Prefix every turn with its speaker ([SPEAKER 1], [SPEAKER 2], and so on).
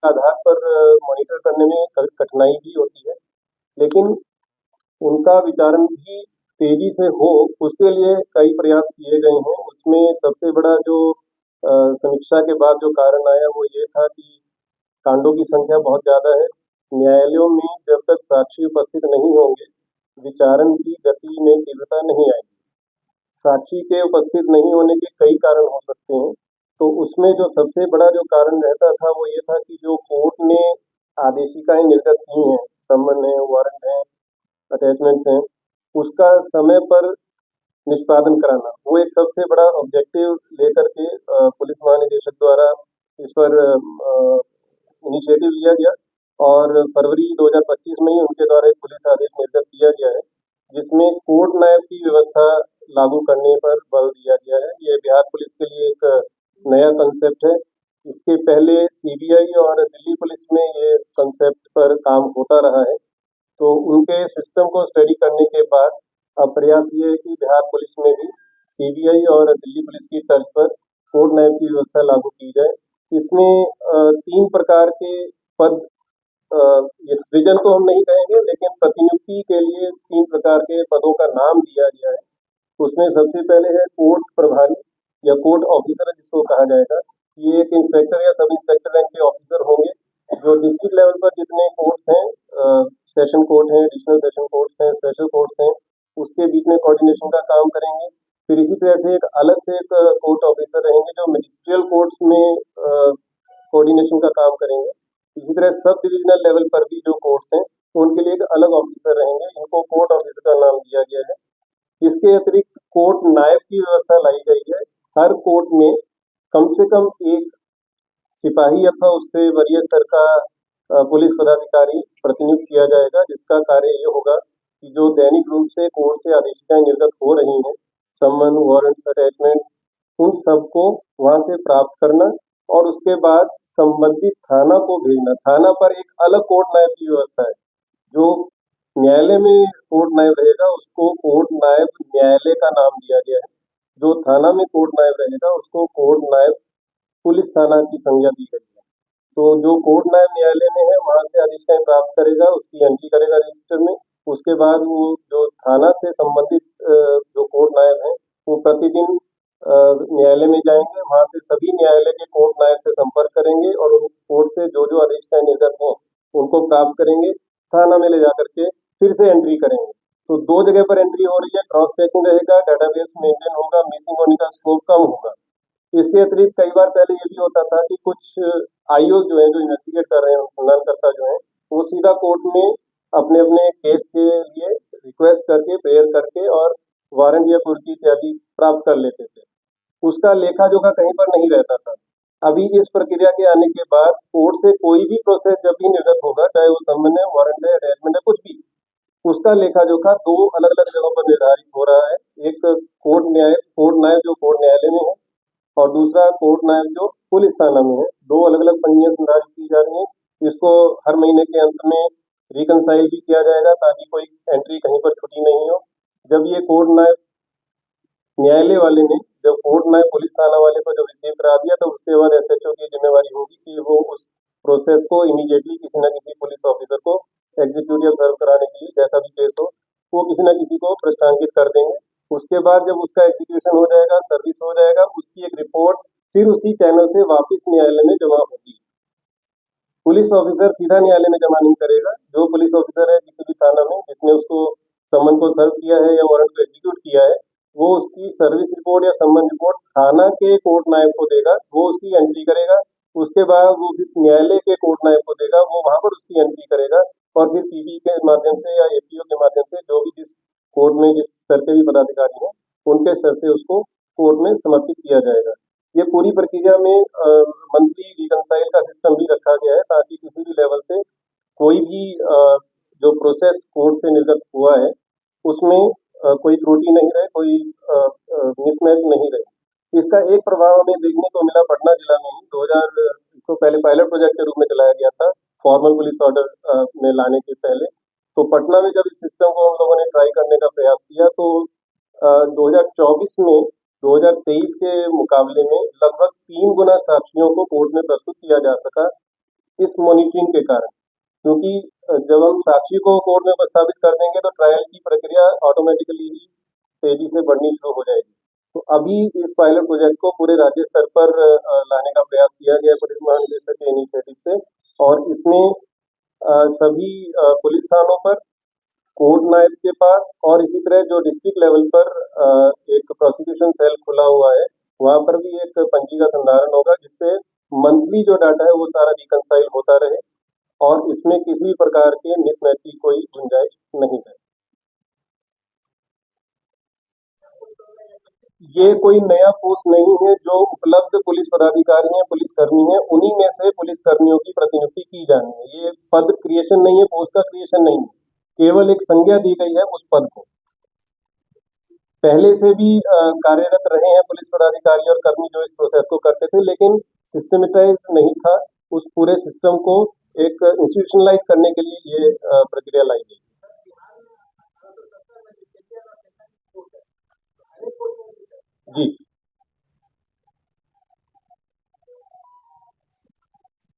[SPEAKER 1] आधार पर मॉनिटर करने में कठिनाई भी होती है, लेकिन उनका विचारण भी तेजी से हो, उसके लिए कई प्रयास किए गए हैं। उसमें सबसे बड़ा जो समीक्षा के बाद जो कारण आया वो ये था कि कांडों की संख्या बहुत ज़्यादा है। न्यायालयों में जब तक साक्षी उपस्थित नहीं होंगे, विचारण की गति में तीव्रता नहीं आएगी। साक्षी के उपस्थित नहीं होने के कई कारण हो सकते हैं। तो उसमें जो सबसे बड़ा जो कारण रहता था वो ये था कि जो कोर्ट ने आदेशिकाएं निर्गत की हैं, समन है, वारंट है, अटैचमेंट्स हैं, उसका समय पर निष्पादन कराना, वो एक सबसे बड़ा ऑब्जेक्टिव लेकर के पुलिस महानिदेशक द्वारा इस पर इनिशिएटिव लिया गया और फरवरी 2025 में ही उनके द्वारा एक पुलिस आदेश निर्गत किया गया है, जिसमें कोर्ट नायब की व्यवस्था लागू करने पर बल दिया गया है। ये बिहार पुलिस के लिए एक नया कंसेप्ट है। इसके पहले सीबीआई और दिल्ली पुलिस में ये कंसेप्ट पर काम होता रहा है। तो उनके सिस्टम को स्टडी करने के बाद अब प्रयास ये है कि बिहार पुलिस में भी सीबीआई और दिल्ली पुलिस की तर्ज पर कोर्ट नायब की व्यवस्था लागू की जाए। इसमें 3 प्रकार के पद, ये सृजन तो हम नहीं कहेंगे, लेकिन प्रतिनियुक्ति के लिए 3 प्रकार के पदों का नाम दिया गया है। उसमें सबसे पहले है कोर्ट प्रभारी या कोर्ट ऑफिसर जिसको कहा जाएगा। ये एक इंस्पेक्टर या सब इंस्पेक्टर रैंक के ऑफिसर होंगे जो डिस्ट्रिक्ट लेवल पर जितने कोर्ट्स हैं, सेशन कोर्ट हैं, एडिशनल सेशन कोर्ट्स हैं, स्पेशल कोर्ट्स हैं, उसके बीच में कोऑर्डिनेशन का काम करेंगे। फिर इसी तरह से एक अलग से एक कोर्ट ऑफिसर रहेंगे जो मजिस्ट्रियल कोर्ट्स में कोऑर्डिनेशन का काम करेंगे। इसी तरह सब डिविजनल लेवल पर भी जो कोर्ट्स हैं उनके लिए एक अलग ऑफिसर रहेंगे, इनको कोर्ट ऑफिसर का नाम दिया गया है। इसके अतिरिक्त कोर्ट नायब की व्यवस्था लाई गई है। हर कोर्ट में कम से कम एक सिपाही अथवा उससे वरीय स्तर का पुलिस पदाधिकारी प्रतिनियुक्त किया जाएगा, जिसका कार्य ये होगा कि जो दैनिक रूप से कोर्ट से आदेशिकाएं निर्गत हो रही हैं, समन, वारंट, अटैचमेंट, उन सबको वहां से प्राप्त करना और उसके बाद संबंधित थाना को भेजना। थाना पर एक अलग कोर्ट नायब की व्यवस्था है। जो न्यायालय में कोर्ट नायब रहेगा उसको कोर्ट नायब न्यायालय का नाम दिया गया है। जो थाना में कोर्ट नायब रहेगा उसको कोर्ट नायब पुलिस थाना की संज्ञा दी गई है। तो जो कोर्ट नायब न्यायालय में है वहां से आदेशिकाएं प्राप्त करेगा, उसकी एंट्री करेगा रजिस्टर में। उसके बाद वो जो थाना से संबंधित जो कोर्ट नायब है वो प्रतिदिन न्यायालय में जाएंगे, वहां से सभी न्यायालय के कोर्ट नायब से संपर्क करेंगे और उन कोर्ट से जो जो आदेशिकाएं निर्गत हैं उनको प्राप्त करेंगे, थाना में ले जाकर के फिर से एंट्री करेंगे। तो 2 जगह पर एंट्री हो रही है, क्रॉस चेकिंग रहेगा, डाटाबेस मेंटेन होगा, मिसिंग होने का स्कोप कम होगा। इसके अतिरिक्त कई बार पहले ये भी होता था कि कुछ आईओ जो है, जो इन्वेस्टिगेट कर रहे हैं, अनुसंधानकर्ता जो है, वो सीधा कोर्ट में अपने अपने केस के लिए रिक्वेस्ट करके, प्रेयर करके और वारंट या कुर्की इत्यादि प्राप्त कर लेते थे। उसका लेखा जोखा कहीं पर नहीं रहता था। अभी इस प्रक्रिया के आने के बाद कोर्ट से कोई भी प्रोसेस जब भी निर्गत होगा, चाहे वो समन है, वारंट है, अटैचमेंट है, कुछ भी, उसका लेखा जोखा 2 अलग अलग जगहों पर निर्धारित हो रहा है। एक कोर्ट नायब जो कोर्ट न्यायालय में है और दूसरा कोर्ट नायब जो पुलिस थाना में है। 2 अलग अलग पंक्तियां संधारित की जा रही हैं। इसको हर महीने के अंत में रिकनसाइल भी किया जाएगा ताकि कोई एंट्री कहीं पर छुटी नहीं हो। जब ये कोर्ट नायब न्यायालय वाले ने, जब कोर्ट नायब पुलिस थाना वाले को जब रिसीव करा दिया, तो उसके बाद एसएचओ की जिम्मेवारी होगी कि वो उस प्रोसेस को इमीडिएटली किसी न किसी पुलिस ऑफिसर को एग्जीक्यूट या सर्व कराने के लिए, जैसा भी केस हो, वो किसी न किसी को प्रस्थानित कर देंगे। उसके बाद जब उसका एग्जीक्यूशन हो जाएगा, सर्विस हो जाएगा, उसकी एक रिपोर्ट फिर उसी चैनल से वापस न्यायालय में जमा होगी। पुलिस ऑफिसर सीधा न्यायालय में जमा नहीं करेगा। जो पुलिस ऑफिसर है किसी भी थाना में जिसने उसको समन को सर्व किया है या वारंट को एग्जीक्यूट किया है, वो उसकी सर्विस रिपोर्ट या सम्मन रिपोर्ट थाना के कोर्ट नायब को देगा, वो उसकी एंट्री करेगा। उसके बाद वो फिर न्यायालय के कोर्ट नायब को देगा, वो वहां पर उसकी एंट्री करेगा और फिर पीबी के माध्यम से या एपीओ के माध्यम से, जो भी जिस कोर्ट में जिस स्तर के भी पदाधिकारी हैं उनके स्तर से उसको कोर्ट में समर्पित किया जाएगा। ये पूरी प्रक्रिया में मंथली रिकनसाइल का सिस्टम भी रखा गया है ताकि किसी भी लेवल से कोई भी जो प्रोसेस कोर्ट से निर्गत हुआ है उसमें कोई त्रुटि नहीं रहे, कोई मिसमैच नहीं रहे। इसका एक प्रभाव हमें देखने को मिला पटना जिला में ही। 2000 इसको पहले पायलट प्रोजेक्ट के रूप में चलाया गया था, फॉर्मल पुलिस ऑर्डर में लाने के पहले। तो पटना में जब इस सिस्टम को हम लोगों ने ट्राई करने का प्रयास किया तो 2024 में 2023 के मुकाबले में लगभग 3 गुना साक्षियों को कोर्ट में प्रस्तुत किया जा सका। इस मॉनिटरिंग के कारण, क्योंकि जब हम साक्षी को कोर्ट में उपस्थापित कर देंगे तो ट्रायल की प्रक्रिया ऑटोमेटिकली ही तेजी से बढ़नी शुरू हो जाएगी। तो अभी इस पायलट प्रोजेक्ट को पूरे राज्य स्तर पर लाने का प्रयास किया गया पुलिस महानिदेशक के इनिशिएटिव से, और इसमें सभी पुलिस थानों पर, कोर्ट नायब के पास, और इसी तरह जो डिस्ट्रिक्ट लेवल पर एक प्रोसिक्यूशन सेल खुला हुआ है, वहां पर भी एक पंजी का संधारण होगा, जिससे मंथली जो डाटा है वो सारा रिकंसाइल होता रहे और इसमें किसी भी प्रकार के मिसमैच की कोई गुंजाइश नहीं है। ये कोई नया पोस्ट नहीं है, जो उपलब्ध पुलिस पदाधिकारी हैं, पुलिस कर्मी हैं, उन्हीं में से पुलिस कर्मियों की प्रतिनियुक्ति की जानी है। ये पद क्रिएशन नहीं है, पोस्ट का क्रिएशन नहीं है, केवल एक संज्ञा दी गई है उस पद को। पहले से भी कार्यरत रहे हैं पुलिस पदाधिकारी और कर्मी जो इस प्रोसेस को करते थे, लेकिन सिस्टमेटाइज नहीं था। उस पूरे सिस्टम को एक इंस्टीट्यूशनलाइज करने के लिए ये प्रक्रिया लाई।